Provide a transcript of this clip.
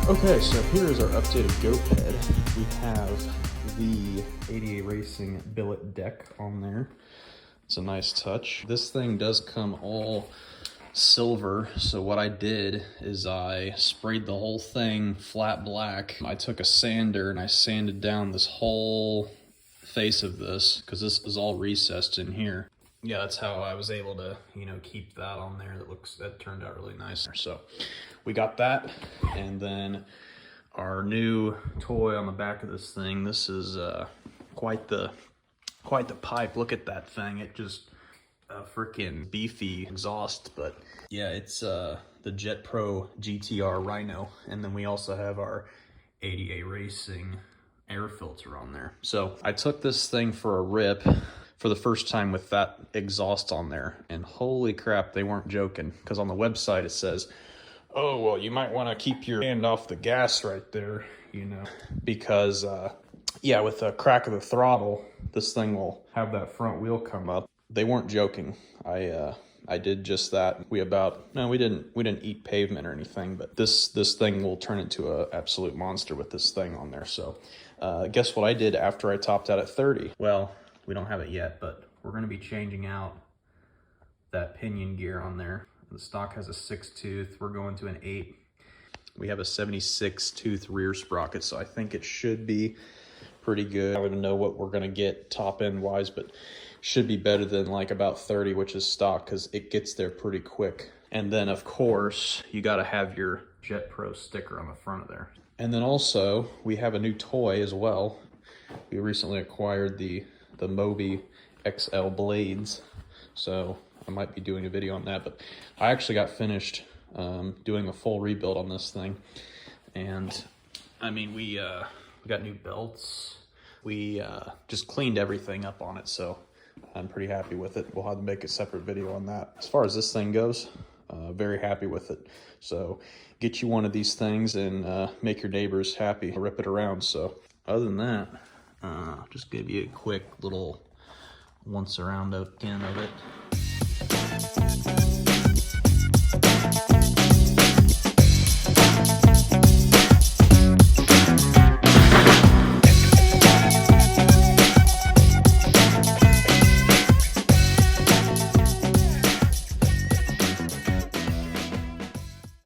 Okay, so here is our updated Goped. We have the 88 Racing billet deck on there. It's a nice touch. This thing does come all silver, so what I did is I sprayed the whole thing flat black. I took a sander and I sanded down this whole face of this, because this is all recessed in here. Yeah, that's how I was able to, keep that on there. That turned out really nice. So we got that, and then our new toy on the back of this thing. This is quite the pipe. Look at that thing. It just a freaking beefy exhaust. But yeah, it's the JetPro GTR Rhino, and then we also have our 88 Racing air filter on there. So I took this thing for a rip for the first time with that exhaust on there, and holy crap, they weren't joking, because on the website it says, oh, well, you might want to keep your hand off the gas right there, because yeah, with the crack of the throttle, this thing will have that front wheel come up. They weren't joking. I did just that. We didn't eat pavement or anything, but this thing will turn into an absolute monster with this thing on there. So guess what I did after I topped out at 30? Well, we don't have it yet, but we're going to be changing out that pinion gear on there. The stock has a 6 tooth. We're going to an 8. We have a 76 tooth rear sprocket, so I think it should be pretty good. I don't even know what we're going to get top end wise, but should be better than like about 30, which is stock, because it gets there pretty quick. And then of course you got to have your JetPro sticker on the front of there. And then also we have a new toy as well. We recently acquired the Moby XL blades, so I might be doing a video on that. But I actually got finished doing a full rebuild on this thing, and I mean we got new belts. We just cleaned everything up on it, so I'm pretty happy with it. We'll have to make a separate video on that. As far as this thing goes, very happy with it. So get you one of these things and make your neighbors happy. Rip it around. So other than that, I'll just give you a quick little once around again of it.